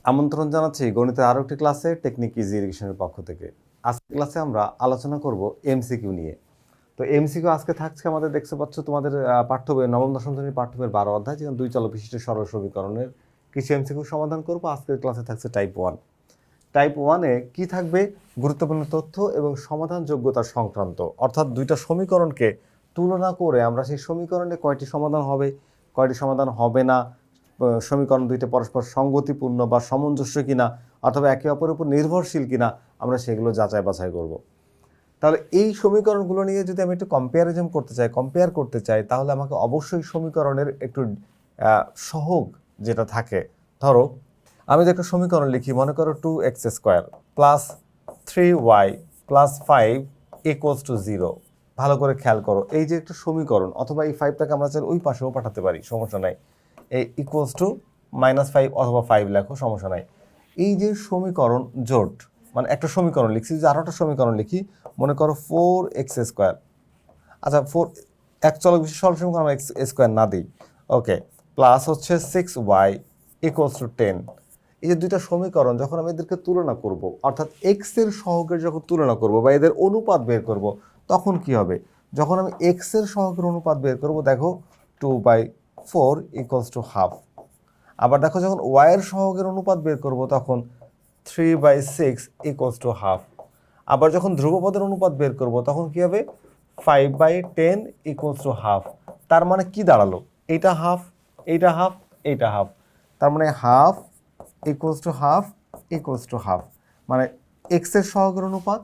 আমন্ত্রণ জানাচ্ছি গণিতের আরও একটি ক্লাসে টেকনিক ইজি ইরিগেশনের পক্ষ থেকে। আজকের ক্লাসে আমরা আলোচনা করব এমসিকিউ নিয়ে। তো এমসিকিউ আজকে থাকছে আমাদের দেখতে পাচ্ছ তোমাদের পাঠ্য বই নবম দশম শ্রেণীর পাঠ্য বইয়ের 12 অধ্যায়, যেখানে দুই চলক বিশিষ্ট সরল সমীকরণের কিছু এমসিকিউ সমাধান করব। আজকের ক্লাসে থাকছে টাইপ 1। টাইপ 1-এ কি থাকবে? গুরুত্বপূর্ণ তথ্য এবং সমাধান যোগ্যতা সংক্রান্ত, অর্থাৎ দুইটা সমীকরণকে তুলনা করে আমরা সেই সমীকরণে কয়টি সমাধান হবে, কয়টি সমাধান হবে না, সমীকরণ দুইটা পরস্পর সঙ্গতিপূর্ণ বা সামঞ্জস্য কিনা, অথবা একে অপরের উপর নির্ভরশীল কিনা, আমরা সেগুলো যাচাই বাছাই করব। তাহলে এই সমীকরণগুলো নিয়ে যদি আমি একটু কম্পেয়ার করতে চাই, তাহলে আমাকে অবশ্যই সমীকরণের একটু সহগ যেটা থাকে, ধরো আমি যদি একটা সমীকরণ লিখি, মনে করো 2x² plus 3y plus 5 equals to 0। ভালো করে খেয়াল করো, এই যে একটা সমীকরণ, অথবা এই 5টাকে আমরা চাই ওই পাশেও পাঠাতে পারি, সমস্যা নাই। এই ইকুয়ালস টু -5 অথবা 5 লেখো, সমস্যা নাই। এই যে সমীকরণ জোট, মানে একটা সমীকরণ লিখছি, যে আরো একটা সমীকরণ লিখি, মনে করো 4x²। আচ্ছা, 4 এক চলক বিশিষ্ট সরল সমীকরণ আমরা x² না দিই, ওকে। প্লাস হচ্ছে 6y ইকুয়ালস টু 10। এই যে দুইটা সমীকরণ যখন আমি এদেরকে তুলনা করব, অর্থাৎ x এর সহগের যখন তুলনা করব বা এদের অনুপাত বের করব, তখন কি হবে? যখন আমি x এর সহগের অনুপাত বের করব, দেখো 2/4 ইকুয়ালস টু হাফ। আবার দেখো যখন y এর সহগের অনুপাত বের করব, তখন 3/6 ইকুয়ালস টু হাফ। আবার যখন ধ্রুবপদের অনুপাত বের করব, তখন কি হবে? 5/10 ইকুয়ালস টু হাফ। তার মানে কি দাঁড়ালো? এইটা হাফ, এইটা হাফ, এইটা হাফ। তার মানে half equals to half equals to half. মানে এক্স এর সহগের অনুপাত,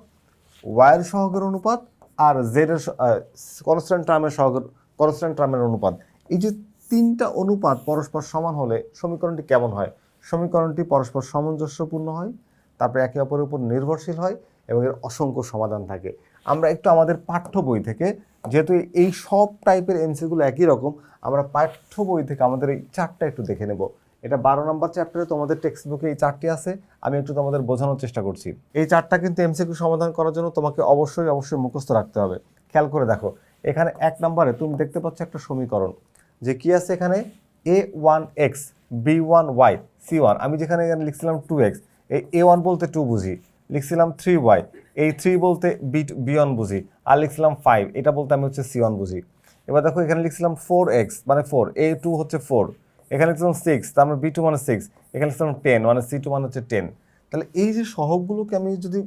ওয়াই এর সহগের অনুপাত, আর জেড এর কনস্ট্যান্ট টার্মের অনুপাত। এই যে তিনটা অনুপাত পরস্পর সমান হলে সমীকরণটি কেমন হয়? সমীকরণটি পরস্পর সামঞ্জস্যপূর্ণ হয়, তারপরে একে অপরের উপর নির্ভরশীল হয়, এবং এর অসংখ্য সমাধান থাকে। আমরা একটু আমাদের পাঠ্য বই থেকে, যেহেতু এই সব টাইপের এমসিকিউগুলো একই রকম, আমরা পাঠ্য বই থেকে আমাদের এই চারটা একটু দেখে নেব। এটা 12 নম্বর চ্যাপ্টারে তোমাদের টেক্সট বুকে এই চারটি আছে। আমি একটু তোমাদের বোঝানোর চেষ্টা করছি। এই চারটা কিন্তু এমসিকিউ সমাধান করার জন্য তোমাকে অবশ্যই মুখস্থ রাখতে হবে। খেয়াল করে দেখো, এখানে 1 নম্বরে তুমি দেখতে পাচ্ছ একটা সমীকরণ, যে কি আছে এখানে? a1x b1y c1। আমি যেখানে এখানে লিখছিলাম 2x, এই a1 বলতে 2 বুঝি, লিখছিলাম 3y, এই 3 বলতে b1 বুঝি, আর লিখছিলাম 5, এটা বলতে আমি হচ্ছে c1 বুঝি। এবার দেখো এখানে লিখছিলাম 4x মানে 4, a2 হচ্ছে 4, এখানে লিখছিলাম 6, তার মানে b2 মানে 6, এখানে লিখছিলাম 10 মানে c2 মানে হচ্ছে 10। তাহলে এই যে সহগগুলোকে আমি যদি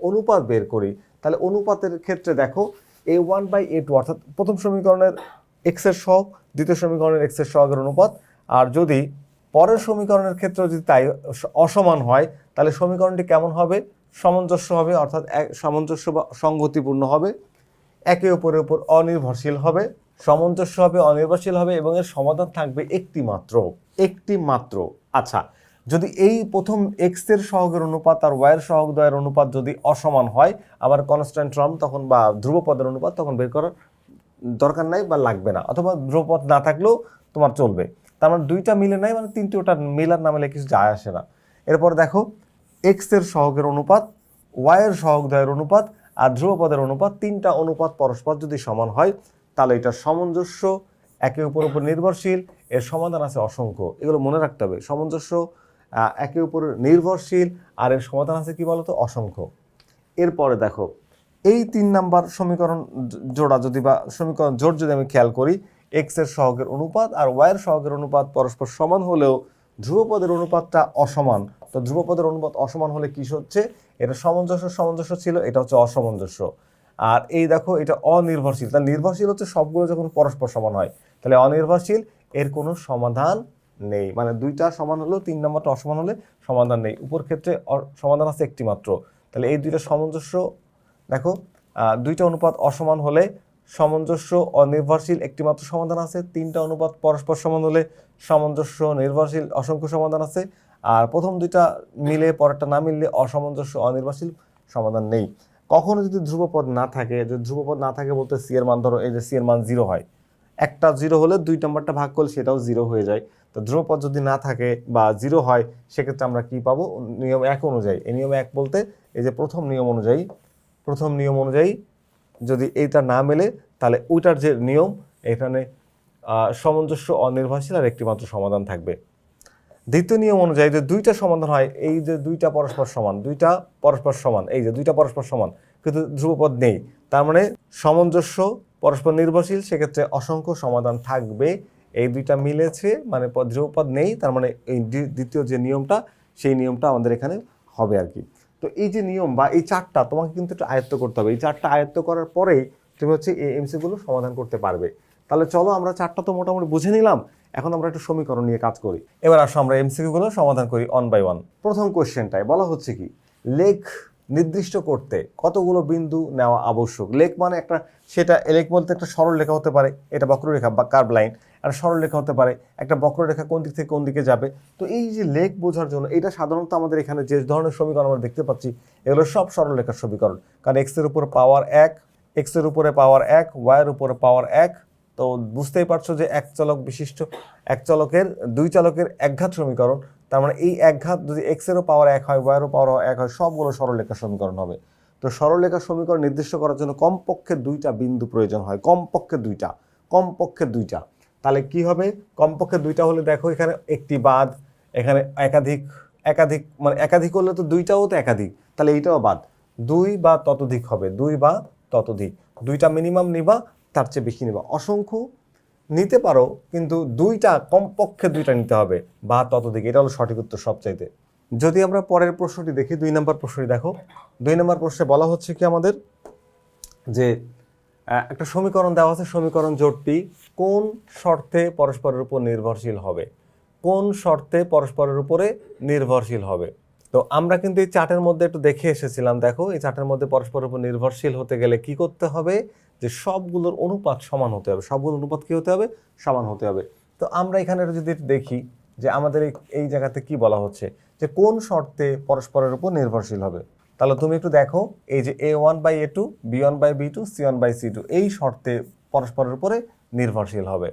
অনুপাত বের করি, তাহলে অনুপাতের ক্ষেত্রে দেখো a1/a2, অর্থাৎ প্রথম সমীকরণের x এর সহগ, দ্বিতীয় সমীকরণের x এর সহগের অনুপাত। আর যদি পরের সমীকরণের ক্ষেত্রে যদি তাই অসমান হয়, তাহলে সমীকরণটি কেমন হবে? সামঞ্জস্য হবে, অর্থাৎ সামঞ্জস্য বা সঙ্গতিপূর্ণ হবে, একে অপরের উপর অনির্ভরশীল হবে, সামঞ্জস্য হবে, অনির্ভরশীল হবে, এবং এর সমাধান থাকবে একটি মাত্র। আচ্ছা, যদি এই প্রথম এক্স এর সহগের অনুপাত আর ওয়াই এর সহগ দ্বয়ের অনুপাত যদি অসমান হয়, আবার কনস্ট্যান্ট টার্ম তখন বা ধ্রুবপদের অনুপাত তখন বের করার দরকার নাই বা লাগবে না, অথবা ধ্রুবপদ না থাকলেও তোমার চলবে। তার মানে দুইটা মিলে নাই, মানে তিনটি ওটা মিলার না মিলে কিছু যায় আসে না। এরপর দেখো এক্স এর সহগের অনুপাত, ওয়াই এর সহগ দ্বয়ের অনুপাত, আর ধ্রুবপদের অনুপাত, তিনটা অনুপাত পরস্পর যদি সমান হয়, তাহলে এটা সামঞ্জস্য, একে অপরের উপর নির্ভরশীল, এর সমাধান আছে অসংখ্য। এগুলো মনে রাখতে হবে, সামঞ্জস্য, একে উপর নির্ভরশীল, আর এর সমাধান আছে কি বলতো? অসংখ্য। এরপরে দেখো এই 3 নাম্বার সমীকরণ জোড়া যদি বা সমীকরণ জোট যদি আমি খেয়াল করি, এক্স এর সহগের অনুপাত আর ওয়াই এর সহগের অনুপাত পরস্পর সমান হলেও ধ্রুবপদের অনুপাতটা অসমান। তো ধ্রুবপদের অনুপাত অসমান হলে কি হচ্ছে? এটা সামঞ্জস্য ছিল, এটা হচ্ছে অসামঞ্জস্য। আর এই দেখো এটা অনির্ভরশীল। তার নির্ভরশীল হচ্ছে সবগুলো যখন পরস্পর সমান হয়, তাহলে অনির্ভরশীল, এর কোনো সমাধান নেই। মানে দুইটা সমান হলেও 3 নম্বরটা অসমান হলে সমাধান নেই। উপর ক্ষেত্রে সমাধান আছে একটি মাত্র। তাহলে এই দুইটা সামঞ্জস্য দেখো, দুইটা অনুপাত অসমান হলে সামঞ্জস্য, অনির্ভরশীল, একটিমাত্র সমাধান আছে। 3টা অনুপাত পরস্পর সমান হলে সামঞ্জস্য, নির্ভরশীল, অসংখ্য সমাধান আছে। আর প্রথম দুইটা মিলে পরেরটা না মিললে অসামঞ্জস্য, অনির্ভরশীল, সমাধান নেই। কখনো যদি ধ্রুবপদ না থাকে, যদি ধ্রুবপদ না থাকে বলতে সি এর মান, ধরো এই যে সি এর মান 0 হয়, একটা 0 হলে 2 নম্বরটা ভাগ করলে সেটাও 0 হয়ে যায়। তো ধ্রুবপদ যদি না থাকে বা 0 হয়, সেক্ষেত্রে আমরা কি পাবো? নিয়ম 1 অনুযায়ী, এই নিয়ম 1 বলতে এই যে প্রথম নিয়ম অনুযায়ী যদি এইটা না মেলে, তাহলে ওইটার যে নিয়ম, এখানে সামঞ্জস্য, অনির্ভরশীল, আর একটি মাত্র সমাধান থাকবে। দ্বিতীয় নিয়ম অনুযায়ী যে দুইটা সমাধান হয়, এই যে দুইটা পরস্পর সমান, দুইটা পরস্পর সমান, এই যে দুইটা পরস্পর সমান কিন্তু ধ্রুবপদ নেই, তার মানে সামঞ্জস্য পরস্পর নির্ভরশীল, সেক্ষেত্রে অসংখ্য সমাধান থাকবে। এই দুইটা মিলেছে মানে ধ্রুবপদ নেই, তার মানে এই দ্বিতীয় যে নিয়মটা সেই নিয়মটা আমাদের এখানে হবে আর কি। তো এই যে নিয়ম বা এই চারটা তোমাকে কিন্তু একটু আয়ত্ত করতে হবে। এই চারটা আয়ত্ত করার পরেই তুমি হচ্ছে এই এমসিগুলো সমাধান করতে পারবে। তাহলে চলো আমরা চারটা তো মোটামুটি বুঝে নিলাম, এখন আমরা একটু সমীকরণ নিয়ে কাজ করি। এবার আসো আমরা এমসিকিউগুলো সমাধান করি ওয়ান বাই ওয়ান। প্রথম কোশ্চেনটায় বলা হচ্ছে কি, লেখ নির্দিষ্ট করতে কতগুলো বিন্দু নেওয়া আবশ্যক। লেখ মানে একটা, সেটা লেখ বলতে একটা সরল রেখা হতে পারে, এটা বক্ররেখা বা কার্ভ লাইন, একটা সরল রেখা হতে পারে, একটা বক্ররেখা কোন দিক থেকে কোন দিকে যাবে। তো এই যে লেখ বোঝার জন্য এটা সাধারণত আমাদের এখানে যে ধরনের সমীকরণ আমরা দেখতে পাচ্ছি এগুলো সব সরল রেখার সমীকরণ, কারণ এক্সের উপর পাওয়ার 1, এক্সের উপরে পাওয়ার 1, ওয়াইয়ের উপরে পাওয়ার 1। তো বুঝতেই পারছো যে এক চলক বিশিষ্ট, এক চলকের দুই চলকের একঘাত সমীকরণ, তার মানে এই একঘাত যদি এক্সেরও পাওয়ার 1 হয়, ওয়াইয়েরও পাওয়ার 1 হয়, সবগুলো সরলরেখার সমীকরণ হবে। তো সরলরেখার সমীকরণ নির্দিষ্ট করার জন্য কমপক্ষে দুইটা বিন্দু প্রয়োজন হয়, কমপক্ষে দুইটা। তাহলে কি হবে, কমপক্ষে দুইটা হলে দেখো এখানে একটি বাদ, এখানে একাধিক মানে একাধিক হলে তো দুইটাও তো একাধিক, তাহলে এইটাও বাদ, দুই বা ততোধিক হবে, দুই বা ততোধিক। দুইটা মিনিমাম নিবা, তার চেয়ে বেশি নিবা। অসংখ্য নিতে পারো কিন্তু দুইটা, কমপক্ষে দুইটা নিতে হবে বা ততোধিক, এটা হলো সঠিক উত্তর সবচাইতে। যদি আমরা পরের প্রশ্নটি দেখি, 2 নম্বর প্রশ্নটি দেখো। 2 নম্বর প্রশ্নে বলা হচ্ছে কি আমাদের যে একটা সমীকরণ দেওয়া আছে, সমীকরণ জোটটি কোন শর্তে পরস্পরের উপর নির্ভরশীল হবে, কোন শর্তে পরস্পরের উপরে নির্ভরশীল হবে। তো আমরা কিন্তু এই চার্টের মধ্যে একটু দেখে এসেছিলাম, দেখো এই চার্টের মধ্যে পরস্পরের উপর নির্ভরশীল হতে গেলে কি করতে হবে, যে সবগুলোর অনুপাত সমান হতে হবে, সবগুলোর অনুপাত কি হতে হবে, সমান হতে হবে। তো আমরা এখানে যদি দেখি যে আমাদের এই জায়গাতে কি বলা হচ্ছে, যে কোন শর্তে পরস্পরের উপর নির্ভরশীল হবে। তাহলে তুমি একটু দেখো, এই যে A1/A2, B1/B2, C1/C2 এই শর্তে পরস্পরের উপরে নির্ভরশীল হবে,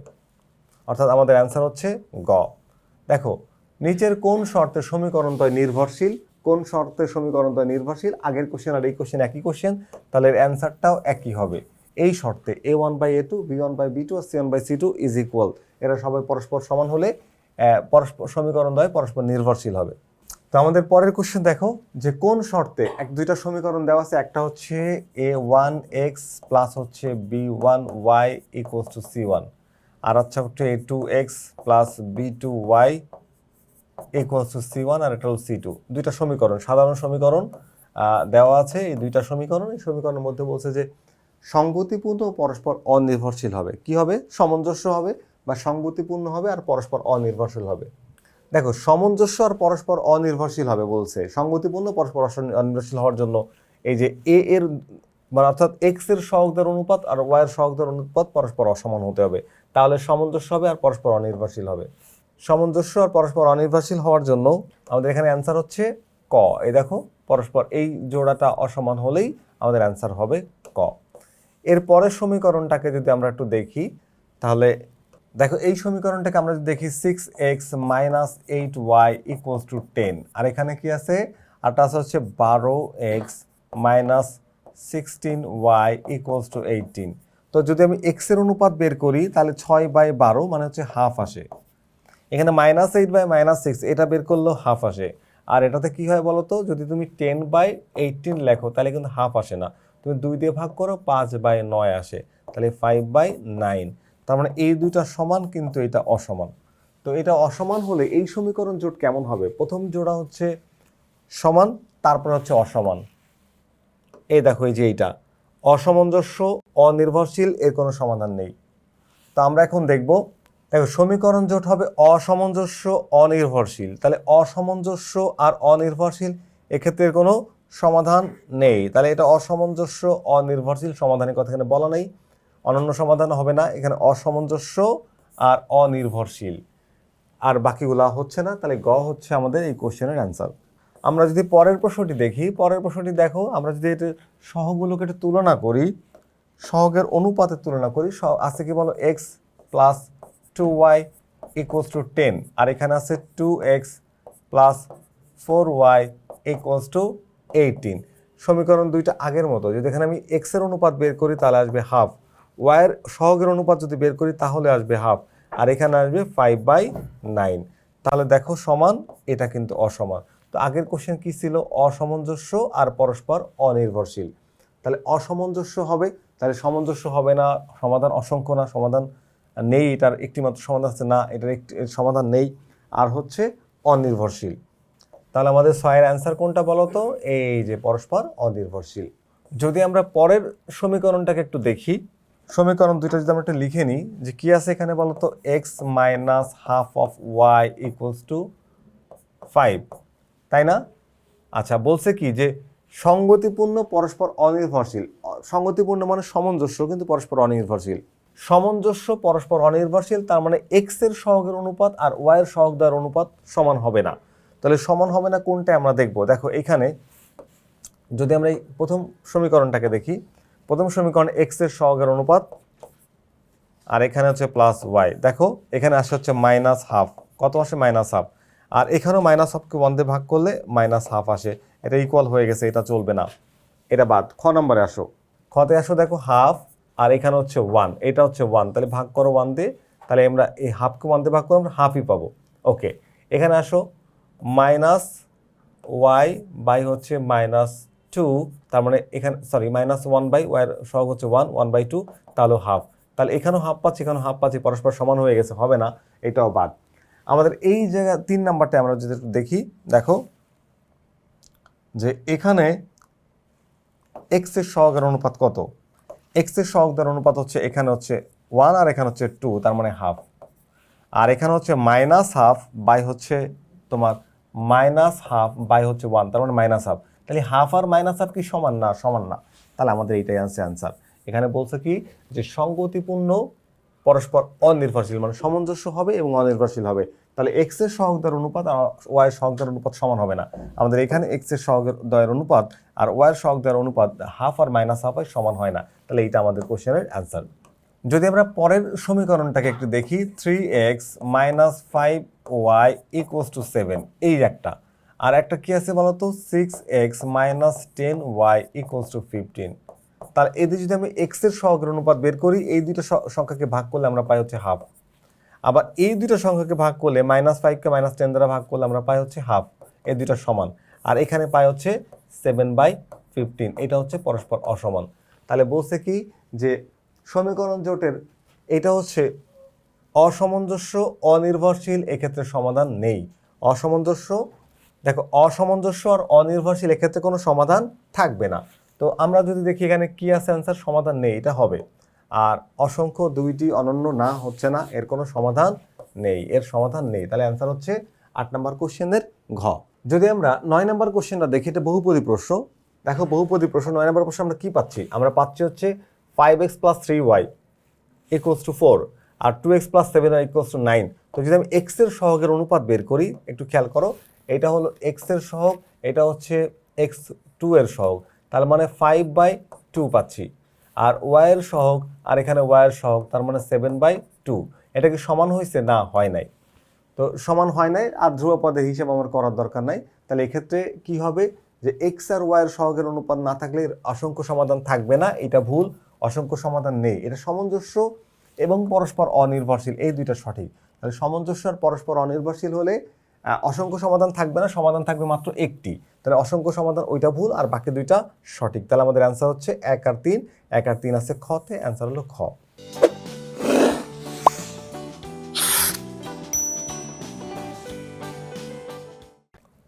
অর্থাৎ আমাদের অ্যান্সার হচ্ছে গ। দেখো নিচের কোন শর্তে সমীকরণদ্বয় নির্ভরশীল, কোন শর্তে সমীকরণদ্বয় নির্ভরশীল, আগের কোশ্চেন আর এই কোশ্চেন একই কোশ্চেন, তাহলে এর অ্যান্সারটাও একই হবে। এই শর্তে A1/A2, B1/B2 R C1/C2 is equal, এরা সবাই পরস্পর সমান হলে পরস্পর সমীকরণদ্বয় পরস্পর নির্ভরশীল হবে। তো আমাদের পরের কোশ্চেন দেখো, যে কোন শর্তে দুইটা সমীকরণ দেওয়া আছে, একটা হচ্ছে A1x প্লাস হচ্ছে B1y ইকুয়ালস টু C1, আর হচ্ছে A2x plus B2y equals to C1, আর এটা হলো C2। দুইটা সমীকরণ, সাধারণ সমীকরণ দেওয়া আছে। এই দুইটা সমীকরণ, এই সমীকরণের মধ্যে বলছে যে সঙ্গতিপূর্ণ পরস্পর অনির্ভরশীল হবে। কি হবে, সামঞ্জস্য হবে বা সঙ্গতিপূর্ণ হবে আর পরস্পর অনির্ভরশীল হবে। দেখো সামঞ্জস্য আর পরস্পর অনির্ভরশীল হবে বলছে, সঙ্গতিপূর্ণ পরস্পর অনির্ভরশীল হওয়ার জন্য এই যে এ এর মানে অর্থাৎ এক্স এর সহগদের অনুপাত আর ওয়াই এর সহগদের অনুপাত পরস্পর অসমান হতে হবে, তাহলে সামঞ্জস্য হবে আর পরস্পর অনির্ভরশীল হবে। সামঞ্জস্য আর পরস্পর অনির্ভরশীল হওয়ার জন্য আমাদের এখানে অ্যান্সার হচ্ছে ক। এই দেখো পরস্পর এই জোড়াটা অসমান হলেই আমাদের অ্যান্সার হবে ক। এর পরের সমীকরণটাকে যদি আমরা একটু দেখি, তাহলে দেখো এই সমীকরণটাকে আমরা যদি দেখি 6x minus 8y equals to 10, আর এখানে কি আছে, আরটা আছে হচ্ছে 12x minus 16y equals to 18। তো যদি আমি x এর অনুপাত বের করি তাহলে 6/12 মানে হচ্ছে হাফ আসে। এখানে -8/-6 এটা বের করলেও হাফ আসে। আর এটাতে কি হয় বলো তো, যদি তুমি 10/18 লেখো তাহলে কিন্তু হাফ আসে না, তুমি 2 দিয়ে ভাগ করো 5/9 আসে, তাহলে 5/9। তার মানে এই দুইটা সমান কিন্তু এটা অসমান। তো এটা অসমান হলে এই সমীকরণ জোট কেমন হবে, প্রথম জোড়া হচ্ছে সমান, তারপর হচ্ছে অসমান। এই দেখো এই যে এইটা অসামঞ্জস্য, অনির্ভরশীল, এর কোনো সমাধান নেই। তো আমরা এখন দেখব, দেখো সমীকরণ জোট হবে অসামঞ্জস্য অনির্ভরশীল, তাহলে অসামঞ্জস্য আর অনির্ভরশীল এক্ষেত্রে কোনো সমাধান নেই, তাহলে এটা অসামঞ্জস্য অনির্ভরশীল, সমাধানের কথা এখানে বলা নেই, অনন্য সমাধান হবে না, এখানে অসামঞ্জস্য আর অনির্ভরশীল, আর বাকিগুলা হচ্ছে না, তাহলে গ হচ্ছে আমাদের এই কোশ্চেনের অ্যান্সার। আমরা যদি পরের প্রশ্নটি দেখি, পরের প্রশ্নটি দেখো, আমরা যদি এটা সহগুলোকে একটু তুলনা করি, সহগের অনুপাতের তুলনা করি, আছে কি বলো x plus 2y equals to 10, আর এখানে আছে 2x plus 4y equals to 18। সমীকরণ দুইটা আগের মতো, যদি এখানে আমি x এর অনুপাত বের করি তাহলে আসবে হাফ, y এর সহগের অনুপাত যদি বের করি তাহলে আসবে হাফ, আর এখানে আসবে 5/9। তাহলে দেখো সমান, এটা কিন্তু অসমান। তো আগের কোশ্চেন কি ছিল? অসামঞ্জস্য আর পরস্পর অনির্ভরশীল। তাহলে অসামঞ্জস্য হবে, তাহলে সামঞ্জস্য হবে না, সমাধান অসংখ্য না, সমাধান নেই, এটার একটি মাত্র সমাধান আছে না, এটার একটি সমাধান নেই। আর হচ্ছে অনির্ভরশীল। তাহলে আমাদের 6 এর অ্যান্সার কোনটা বলো তো? এই যে পরস্পর অনির্ভরশীল। যদি আমরা পরের সমীকরণটাকে একটু দেখি, সমীকরণ দুইটা যদি আমরা একটু লিখে নিই, যে কি আছে এখানে বলো তো? X minus half of y equals to 5, তাই না? আচ্ছা, বলছে কি যে সঙ্গতিপূর্ণ পরস্পর অনির্ভরশীল। সঙ্গতিপূর্ণ মানে সামঞ্জস্য, কিন্তু পরস্পর অনির্ভরশীল। সামঞ্জস্য পরস্পর অনির্ভরশীল, তার মানে এক্স এর সহগের অনুপাত আর ওয়াই এর সহগ দ্বয়ের অনুপাত সমান হবে না। তাহলে সমান হবে না কোনটা আমরা দেখব। দেখো এখানে যদি আমরা এই প্রথম সমীকরণটাকে দেখি, প্রথম সমীকরণ এক্স এর সহগের অনুপাত, আর এখানে হচ্ছে প্লাস ওয়াই। দেখো এখানে আসে হচ্ছে মাইনাস হাফ, কত আসে? Minus half. আর এখানেও মাইনাস হাফকে 1 দিয়ে ভাগ করলে মাইনাস হাফ আসে, এটা ইকুয়াল হয়ে গেছে, এটা চলবে না, এটা বাদ। খ নম্বরে আসো, খতে আসো, দেখো হাফ আর এখানে হচ্ছে 1, এটা হচ্ছে 1, তাহলে ভাগ করো 1 দিয়ে, তাহলে আমরা এই হাফকে 1 দিয়ে ভাগ করো, আমরা হাফই পাবো। ওকে, এখানে আসো মাইনাস ওয়াই বাই হচ্ছে -2, তার মানে এখানে সরি -1 বাই ওয়াইয়ের সহগ হচ্ছে 1/2, তাহলে হাফ। তাহলে এখানেও হাফ পাচ্ছি, এখানেও হাফ পাচ্ছি, পরস্পর সমান হয়ে গেছে, হবে না, এটাও বাদ। আমাদের এই জায়গা 3 নাম্বারটা আমরা যদি দেখি, দেখো যে এখানে এক্স এর সহগের অনুপাত কত? এক্স এর সহগের অনুপাত হচ্ছে এখানে হচ্ছে 1 আর এখানে হচ্ছে 2, তার মানে হাফ। আর এখানে হচ্ছে মাইনাস হাফ বাই হচ্ছে তোমার -1/2 বাই হচ্ছে 1, তার মানে মাইনাস হাফ। তাহলে হাফ আর মাইনাস হাফ কি সমান না? সমান না। তাহলে আমাদের এইটাই আছে অ্যান্সার। এখানে বলছে কি যে সঙ্গতিপূর্ণ পরস্পর অনির্ভরশীল, মানে সামঞ্জস্য হবে এবং অনির্ভরশীল হবে। তাহলে এক্স এর সহগের অনুপাত আর ওয়াই এর সহগের অনুপাত সমান হবে না। আমাদের এখানে এক্স এর সহগের অনুপাত আর ওয়াই এর সহগের অনুপাত হাফ আর মাইনাস হাফ সমান হয় না। তাহলে এইটা আমাদের কোশ্চেনের অ্যান্সার। যদি আমরা পরের সমীকরণটাকে একটু দেখি, 3x - 5y = 7, এই একটা। আর একটা কি আছে বলতো? 6x - 10y = 15। তাহলে এদের যদি আমি x এর সহগের অনুপাত বের করি, এই দুইটা সংখ্যাকে ভাগ করলে আমরা পাই হচ্ছে হাফ। আবার এই দুইটা সংখ্যাকে ভাগ করলে -5কে -10 দ্বারা ভাগ করলে আমরা পাই হচ্ছে হাফ। এই দুইটা সমান। আর এখানে পাই হচ্ছে 7/15, এটা হচ্ছে পরস্পর অসমান। তাহলে বলছে কি যে সমীকরণ জোটের এটা হচ্ছে অসামঞ্জস্য, অনির্ভরশীল, এক্ষেত্রে সমাধান নেই। অসামঞ্জস্য, দেখো অসামঞ্জস্য আর অনির্ভরশীল, এক্ষেত্রে কোনো সমাধান থাকবে না। তো আমরা যদি দেখি এখানে কি আছে অ্যান্সার, সমাধান নেই, এটা হবে। আর অসংখ্য দুইটি অনন্য না হচ্ছে না, এর কোনো সমাধান নেই, এর সমাধান নেই। তাহলে অ্যান্সার হচ্ছে 8 নম্বর কোশ্চেনের ঘ। যদি আমরা 9 নম্বর কোশ্চেনটা দেখি, এটা বহুপদী প্রশ্ন। দেখো বহুপদী প্রশ্ন, 9 নম্বর প্রশ্ন আমরা কি পাচ্ছি? আমরা পাচ্ছি হচ্ছে 5x + 3y = 4 আর 2x + 7y = 9। তো যদি আমি x এর সহগের অনুপাত বের করি, একটু খেয়াল করো, এটা হলো x এর সহগ, এটা হচ্ছে x2 এর সহগ, তার মানে 5/2 পাচ্ছি। আর y এর সহগ আর এখানে y এর সহগ, তার মানে 7/2। এটা কি সমান হয়েছে? না, হয় নাই। তো সমান হয় নাই, আর ধ্রুবপদের হিসাব আমার করার দরকার নাই। তাহলে এক্ষেত্রে কি হবে যে x আর y এর সহগের অনুপাত না থাকলে অসংখ্য সমাধান থাকবে না, এটা ভুল। অসংখ্য সমাধান নেই, এটা সামঞ্জস্য এবং পরস্পর অনির্ভরশীল, এই দুইটা সঠিক। তাহলে সামঞ্জস্য আর পরস্পর অনির্ভরশীল হলে অসংখ্য সমাধান থাকবে না, সমাধান থাকবে মাত্র একটি। তাহলে অসংখ্য সমাধান ওইটা ভুল আর বাকি দুইটা সঠিক। তাহলে আমাদের অ্যান্সার হচ্ছে 1 আর 3। 1 আর 3 আছে খতে, অ্যান্সার হলো খ।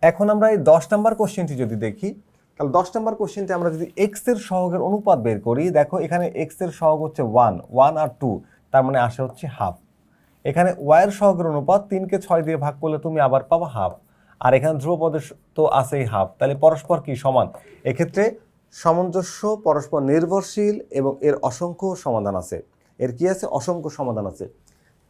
এখন আমরা এই 10 নম্বর কোশ্চেনটি যদি দেখি, তাহলে 10 নম্বর কোশ্চেনটি আমরা যদি এক্স এর সহগের অনুপাত বের করি, দেখো এখানে এক্স এর সহগ হচ্ছে 1 আর 2, তার মানে আসে হচ্ছে হাফ। এখানে ওয়াই এর সহগের অনুপাত 3কে 6 দিয়ে ভাগ করলে তুমি আবার পাবা হাফ। আর এখানে ধ্রুবপদের তো আছেই হাফ, তাহলে পরস্পর কি সমান। এক্ষেত্রে সামঞ্জস্য, পরস্পর নির্ভরশীল এবং এর অসংখ্য সমাধান আছে। এর কি আছে? অসংখ্য সমাধান আছে।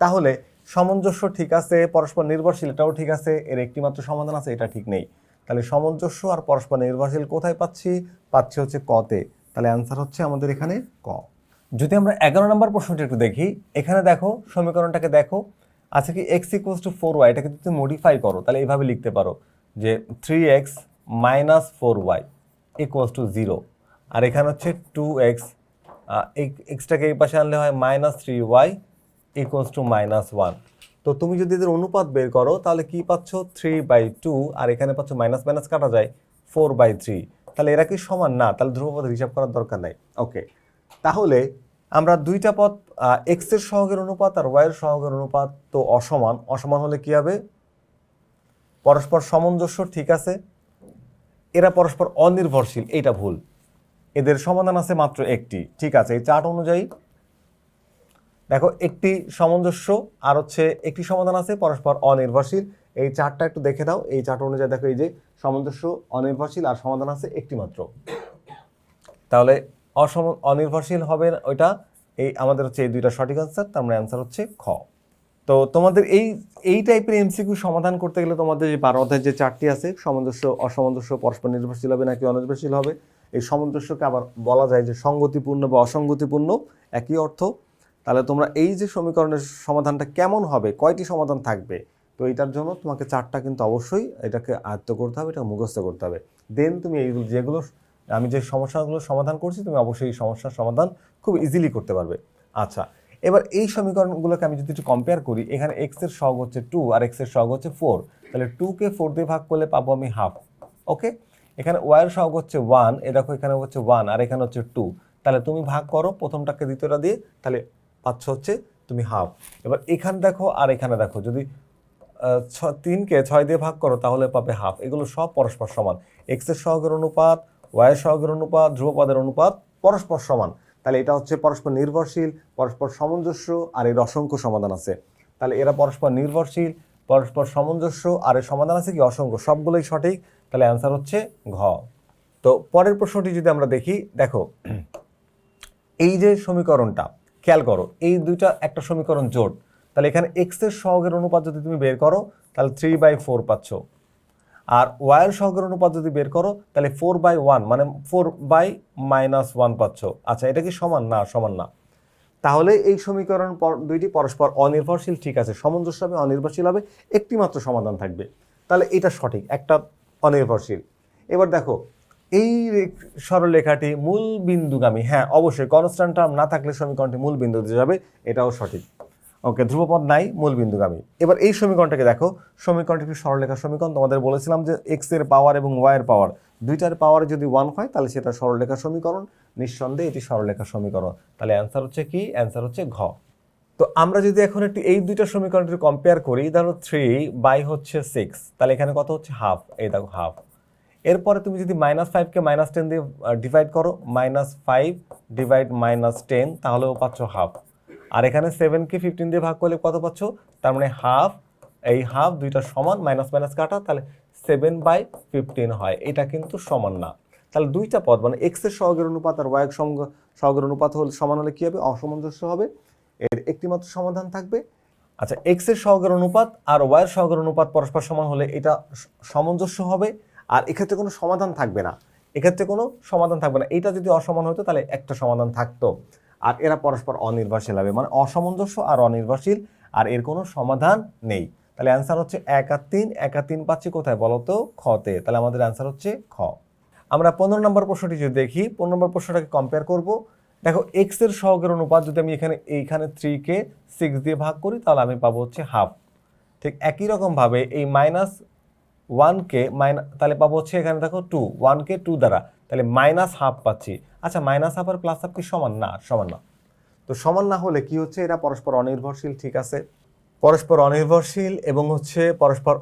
তাহলে সামঞ্জস্য ঠিক আছে, পরস্পর নির্ভরশীল এটাও ঠিক আছে, এর একটি মাত্র সমাধান আছে, এটা ঠিক নেই। তাহলে সামঞ্জস্য আর পরস্পর নির্ভরশীল কোথায় পাচ্ছি? পাচ্ছি হচ্ছে কতে। তাহলে অ্যান্সার হচ্ছে আমাদের এখানে ক। যদি আমরা 11 নম্বর প্রশ্নটি একটু দেখি, এখানে দেখো সমীকরণটাকে দেখো, আছে কি x = 4y, এটাকে যদি মডিফাই করো তাহলে এইভাবে লিখতে পারো যে 3x - 4y = 0। আর এখানে হচ্ছে 2x, এক্সটাকে এই পাশে আনলে হয় -3y = -1। তো তো তুমি যদি এদের অনুপাত বের করো তাহলে কি পাচ্ছ 3/2, আর এখানে পাচ্ছ মাইনাস মাইনাস কাটা যায় 4/3। তাহলে এরা কি সমান না? তাহলে ধ্রুবপদের হিসাব করার দরকার নাই। ওকে, তাহলে আমরা দুইটা পদ এক্স এর সহগের অনুপাত আর ওয়াই এর সহগের অনুপাত তো অসমান, অসমান হলে কি হবে? পরস্পর সামঞ্জস্য, ঠিক আছে। এরা পরস্পর অনির্ভরশীল, এইটা ভুল। এদের সমাধান আছে মাত্র একটি, ঠিক আছে। এই চার্ট অনুযায়ী দেখো একটি সামঞ্জস্য আর হচ্ছে একটি সমাধান আছে পরস্পর অনির্ভরশীল। এই চার্টটা একটু দেখে দাও। এই চার্ট অনুযায়ী দেখো এই যে সামঞ্জস্য, অনির্ভরশীল আর সমাধান আছে একটি মাত্র। তাহলে অনির্ভরশীল হবে ওইটা। এই আমাদের হচ্ছে এই দুইটা সঠিক আনসার, তার মানে আনসার হচ্ছে খ। তো তোমাদের এই টাইপের এমসিকিউ সমাধান করতে গেলে তোমাদের যে 12 অধ্যায়ের যে চারটি আছে, সামঞ্জস্য, অসামঞ্জস্য, পরস্পর নির্ভরশীল হবে নাকি অনির্ভরশীল হবে, এই সামঞ্জস্যকে আবার বলা যায় যে সঙ্গতিপূর্ণ বা অসঙ্গতিপূর্ণ, একই অর্থ। তাহলে তোমরা এই যে সমীকরণের সমাধানটা কেমন হবে, কয়টি সমাধান থাকবে, তো এটার জন্য তোমাকে চারটা কিন্তু অবশ্যই এটাকে আয়ত্ত করতে হবে, এটা মুখস্থ করতে হবে। দেন তুমি এই যেগুলো আমি যে সমস্যাগুলো সমাধান করছি, তুমি অবশ্যই এই সমস্যার সমাধান খুব ইজিলি করতে পারবে। আচ্ছা, এবার এই সমীকরণগুলোকে আমি যদি একটু কম্পেয়ার করি, এখানে এক্স এর সহগ হচ্ছে 2 আর এক্স এর সহগ হচ্ছে 4, তাহলে 2কে 4 দিয়ে ভাগ করলে পাবো আমি হাফ। ওকে, এখানে ওয়াই এর সহগ হচ্ছে 1, এ দেখো এখানে হচ্ছে 1 আর এখানে হচ্ছে 2, তাহলে তুমি ভাগ করো প্রথমটাকে দ্বিতীয়টা দিয়ে, তাহলে পাচ্ছ হচ্ছে তুমি হাফ। এবার এখানে দেখো আর এখানে দেখো, যদি 3কে 6 দিয়ে ভাগ করো তাহলে পাবে হাফ। এগুলো সব পরস্পর সমান। এক্স এর সহগের অনুপাত, ওয়াই এর সহগের অনুপাত, ধ্রুবপদের অনুপাত পরস্পর সমান। তাহলে এটা হচ্ছে পরস্পর নির্ভরশীল, পরস্পর সামঞ্জস্য, আর এর অসংখ্য সমাধান আছে। তাহলে এরা পরস্পর নির্ভরশীল, পরস্পর সামঞ্জস্য, আর এর সমাধান আছে কি অসংখ্য, সবগুলোই সঠিক। তাহলে অ্যান্সার হচ্ছে ঘ। তো পরের প্রশ্নটি যদি আমরা দেখি, দেখো এই যে সমীকরণটা খেয়াল করো, এই দুইটা একটা সমীকরণ জোট। তাহলে এখানে এক্স এর সহগের অনুপাত যদি তুমি বের করো তাহলে 3/4 পাচ্ছ, আর ওয়াই এর সহগের অনুপাত যদি বের করো তাহলে 4/1 মানে 4/-1 পাচ্ছ। আচ্ছা, এটা কি সমান না? সমান না। তাহলে এই সমীকরণ দুইটি পরস্পর অনির্ভরশীল, ঠিক আছে। সামঞ্জস্য হবে, অনির্ভরশীল হবে, একটি মাত্র সমাধান থাকবে। তাহলে এটা সঠিক, একটা অনির্ভরশীল। এবার দেখো এই সরলরেখাটি মূল বিন্দুগামী, হ্যাঁ অবশ্যই কনস্ট্যান্ট টার্ম না থাকলে সমীকরণটি মূল বিন্দুতে যাবে, এটাও সঠিক। ওকে, ধ্রুবপদ নাই, মূল বিন্দুগামী। এবার এই সমীকরণটাকে দেখো, সমীকরণটি একটি সরলরেখার সমীকরণ। তোমাদের বলেছিলাম যে এক্স এর পাওয়ার এবং ওয়াই এর পাওয়ার দুইটার পাওয়ার যদি 1 হয় তাহলে সেটা সরলরেখার সমীকরণ। নিঃসন্দেহে এটি সরলরেখার সমীকরণ। তাহলে অ্যান্সার হচ্ছে কি? অ্যান্সার হচ্ছে ঘ। তো আমরা যদি এখন একটু এই দুইটা সমীকরণটি কম্পেয়ার করি, ধরো 3/6, তাহলে এখানে কত হচ্ছে? হাফ। এই দেখো হাফ। এরপরে তুমি যদি -5কে -10 দিয়ে ডিভাইড করো, -5 ডিভাইড -10, তাহলেও পাচ্ছ হাফ। আর এখানে 7কে 15 দিয়ে ভাগ করলে কত পাচ্ছ? তার মানে হাফ। এই হাফ দুইটা সমান, মাইনাস মাইনাস কাটা, তাহলে 7/15 হয়। এটা কিন্তু সমান না। তাহলে দুইটা পদ মানে এক্স এর সহগের অনুপাত আর ওয়াই এর সহগের অনুপাত হলে সমান হলে কি হবে? অসামঞ্জস্য হবে। এর একটি মাত্র সমাধান থাকবে। আচ্ছা, এক্স এর সহগের অনুপাত আর ওয়াই এর সহগের অনুপাত পরস্পর সমান হলে এটা সামঞ্জস্য হবে, আর এক্ষেত্রে কোনো সমাধান থাকবে না। এক্ষেত্রে কোনো সমাধান থাকবে না। এটা যদি অসমান হতো তাহলে একটা সমাধান থাকতো। আর এরা পরস্পর অনির্ভরশীল হবে, মানে অসামঞ্জস্য আর অনির্ভরশীল, আর এর কোনো সমাধান নেই। তাহলে অ্যান্সার হচ্ছে 1 আর 3। 1 আর 3 পাচ্ছি কোথায় বলো তো? খতে। তাহলে আমাদের অ্যান্সার হচ্ছে খ। আমরা 15 নম্বর প্রশ্নটি যদি দেখি, 15 নম্বর প্রশ্নটাকে কম্পেয়ার করব। দেখো এক্স এর সহগের অনুপাত যদি আমি এইখানে 3কে 6 দিয়ে ভাগ করি তাহলে আমি পাবো হচ্ছে হাফ। ঠিক একই রকম ভাবে এই -1কে তাহলে পাবো হচ্ছে এখানে দেখো 2, 1কে 2 দ্বারা, তাহলে -হাফ পাচ্ছি। আচ্ছা, -হাফ আর প্লাস হাফ কি সমান না? সমান না। তো সমান না হলে কি হচ্ছে? এরা পরস্পর অনির্ভরশীল, ঠিক আছে। পরস্পর অনির্ভরশীল এবং হচ্ছে পরস্পর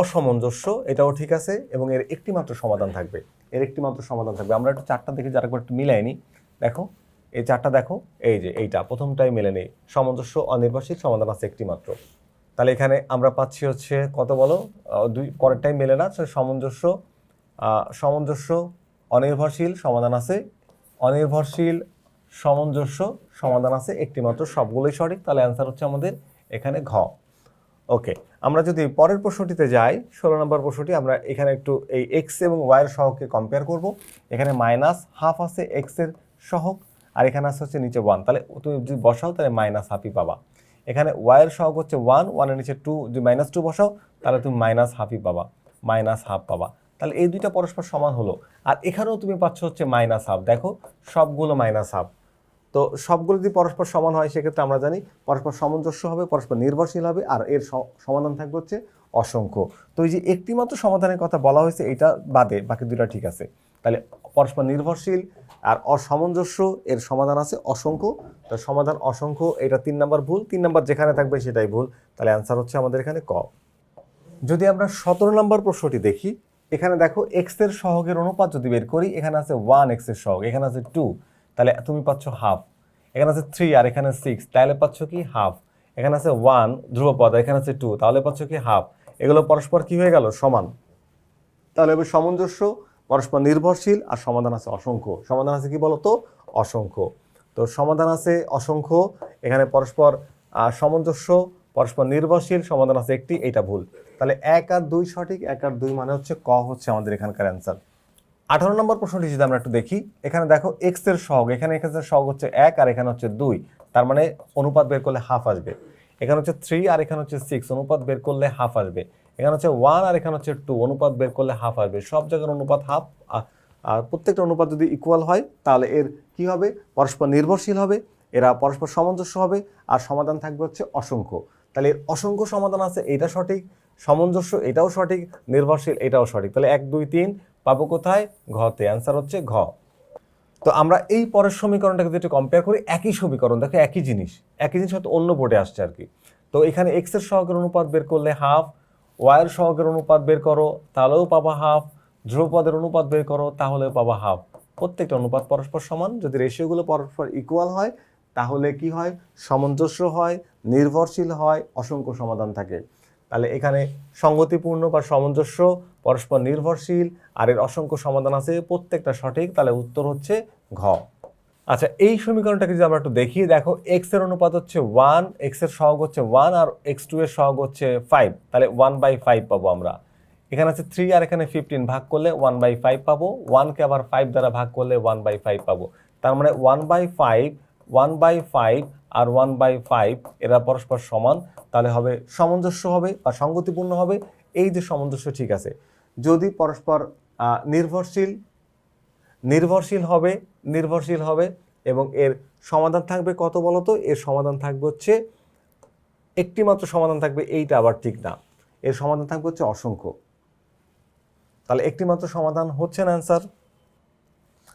অসামঞ্জস্য, এটাও ঠিক আছে। এবং এর একটি মাত্র সমাধান থাকবে, এর একটি মাত্র সমাধান থাকবে। আমরা একটু চারটা দেখি, যারা একটু মিলাই নি। দেখো এই চারটা দেখো, এই যে এইটা প্রথমটাই মেলে নেই, সামঞ্জস্য, অনির্ভরশীল, সমাধান আছে একটি মাত্র। তাহলে এখানে আমরা পাচ্ছি হচ্ছে কত বলো? দুই, পরেরটাই মেলে না। সামঞ্জস্য, সামঞ্জস্য, অনির্ভরশীল, সমাধান আছে, অনির্ভরশীল, সামঞ্জস্য, সমাধান আছে একটি মাত্র, সবগুলোই সঠিক। তাহলে অ্যান্সার হচ্ছে আমাদের এখানে ঘ। ওকে, আমরা যদি পরের প্রশ্নটিতে যাই, 16 নম্বর প্রশ্নটি, আমরা এখানে একটু এই এক্স এবং ওয়াই এর সহগকে কম্পেয়ার করব। এখানে -হাফ আছে এক্স এর সহগ, আর এখানে আছে হচ্ছে নিচে 1, তাহলে তুমি যদি বসাও তাহলে -হাফই পাবা। এখানে ওয়াই এর সহগ হচ্ছে 1, 1 এর নিচে 2, যদি -2 বসাও তাহলে তুমি -হাফই পাবা, -হাফ পাবা। তাহলে এই দুইটা পরস্পর সমান হলো। আর এখানেও তুমি পাচ্ছ হচ্ছে -হাফ। দেখো সবগুলো -হাফ। তো তো সবগুলো যদি পরস্পর সমান হয় সেক্ষেত্রে আমরা জানি পরস্পর সামঞ্জস্য হবে, পরস্পর নির্ভরশীল হবে, আর এর সমাধান থাকবে হচ্ছে অসংখ্য। তো এই যে একটি মাত্র সমাধানের কথা বলা হয়েছে এটা বাদে বাকি দুটো ঠিক আছে। তাহলে পরস্পর নির্ভরশীল আর অসামঞ্জস্য এর সমাধান আছে অসংখ্য। তো সমাধান অসংখ্য, এটা 3 নাম্বার ভুল, 3 নাম্বার যেখানে থাকবে সেটাই ভুল। তাহলে অ্যান্সার হচ্ছে আমাদের এখানে ক। যদি আমরা 17 নম্বর প্রশ্নটি দেখি, এখানে দেখো এক্স এর সহগের অনুপাত যদি বের করি, এখানে আছে 1 এক্স এর সহগ, এখানে আছে 2, তাহলে তুমি পাচ্ছ হাফ। এখানে আছে 3 আর এখানে 6, তাহলে পাচ্ছ কি হাফ। এখানে আছে 1 ধ্রুবপদ, এখানে আছে 2, তাহলে পাচ্ছ কি হাফ। এগুলো পরস্পর কি হয়ে গেল? সমান। তাহলে হবে সামঞ্জস্য, পরস্পর নির্ভরশীল, আর সমাধান আছে অসংখ্য। সমাধান আছে কি বলতো? অসংখ্য। তো সমাধান আছে অসংখ্য, এখানে পরস্পর সামঞ্জস্য, পরস্পর নির্ভরশীল, সমাধান আছে একটি, এটা ভুল। তাহলে 1 আর 2 সঠিক, 1 আর 2 মানে হচ্ছে ক হচ্ছে আমাদের এখানকার অ্যান্সার। 18 নম্বর প্রশ্নটি যদি আমরা একটু দেখি, এখানে দেখো এক্স এর সহগ, এখানে এক্স এর সহগ হচ্ছে 1 আর এখানে হচ্ছে 2, তার মানে অনুপাত বের করলে হাফ আসবে। এখানে হচ্ছে 3 আর এখানে হচ্ছে 6, অনুপাত বের করলে হাফ আসবে। এখানে হচ্ছে 1 আর এখানে হচ্ছে 2, অনুপাত বের করলে হাফ আসবে। সব জায়গার অনুপাত হাফ, আর প্রত্যেকটা অনুপাত যদি ইকুয়াল হয় তাহলে এর কি হবে? পরস্পর নির্ভরশীল হবে, এরা পরস্পর সামঞ্জস্য হবে, আর সমাধান থাকবে হচ্ছে অসংখ্য। তাহলে এর অসংখ্য সমাধান আছে, এটা সঠিক, সামঞ্জস্য এটাও সঠিক, নির্ভরশীল এটাও সঠিক। তাহলে 1 2 3 পাবো কোথায়? ঘতে। অ্যান্সার হচ্ছে ঘ। তো আমরা এই পরের সমীকরণটাকে যদি কম্পেয়ার করি, একই সমীকরণ, দেখো একই জিনিস হয়তো অন্য বোর্ডে আসছে আর কি। তো এখানে এক্স এর সহগের অনুপাত বের করলে হাফ, ওয়াই এর সহগের অনুপাত বের করো তাহলেও পাবা হাফ, ধ্রুবপদের অনুপাত বের করো তাহলেও পাবা হাফ। প্রত্যেকটা অনুপাত পরস্পর সমান, যদি রেশিওগুলো পরস্পর ইকুয়াল হয় তাহলে কি হয়? সামঞ্জস্য হয়, নির্ভরশীল হয়, অসংখ্য সমাধান থাকে। তাহলে এখানে সঙ্গতিপূর্ণ বা সামঞ্জস্য, পরস্পর নির্ভরশীল, আর এর অসংখ্য সমাধান আছে, প্রত্যেকটা সঠিক। তাহলে উত্তর হচ্ছে ঘ। আচ্ছা, এই সমীকরণটাকে যদি আমরা একটু দেখি, দেখো এক্স এর অনুপাত হচ্ছে 1, এক্স এর সহগ হচ্ছে 1 আর x2 এর সহগ হচ্ছে 5, তাহলে 1/5 পাবো আমরা। এখানে আছে 3 আর এখানে 15, ভাগ করলে 1/5 পাবো। 1 কে আবার 5 দ্বারা ভাগ করলে 1/5 পাবো। তার মানে 1/5 আর 1/5 এরা পরস্পর সমান, তাহলে হবে সামঞ্জস্য হবে বা সঙ্গতিপূর্ণ হবে। এই যে সামঞ্জস্য ঠিক আছে। যদি পরস্পর নির্ভরশীল হবে এবং এর সমাধান থাকবে কত বলতো? এর সমাধান থাকবে হচ্ছে একটি মাত্র সমাধান থাকবে, এইটা আবার ঠিক না, এর সমাধান থাকবে হচ্ছে অসংখ্য। তাহলে একটি মাত্র সমাধান হচ্ছে না অ্যান্সার।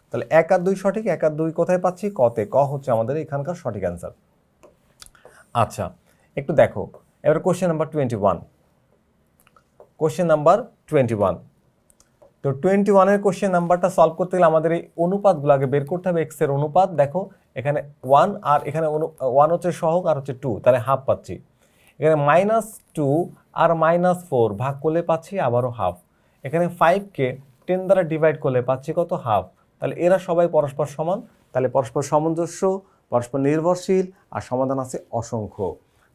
তাহলে 1 আর 2 সঠিক, 1 আর 2 কোথায় পাচ্ছি? কতে। ক হচ্ছে আমাদের এখানকার সঠিক অ্যান্সার। আচ্ছা, একটু দেখো এবার কোশ্চেন নাম্বার 21। Question number 21। তো 21 এর কোশ্চেন নাম্বারটা সলভ করতে গেলে আমাদের এই অনুপাতগুলো আগে বের করতে হবে। এক্স এর অনুপাত দেখো, এখানে 1 আর এখানে 1 হচ্ছে সহগ আর হচ্ছে 2, তাহলে হাফ পাচ্ছি। এখানে -2 আর -4 ভাগ করলে পাচ্ছি আবারও হাফ। এখানে 5কে 10 দ্বারা ডিভাইড করলে পাচ্ছি কত? হাফ। তাহলে এরা সবাই পরস্পর সমান, তাহলে পরস্পর সামঞ্জস্য, পরস্পর নির্ভরশীল, আর সমাধান আছে অসংখ্য।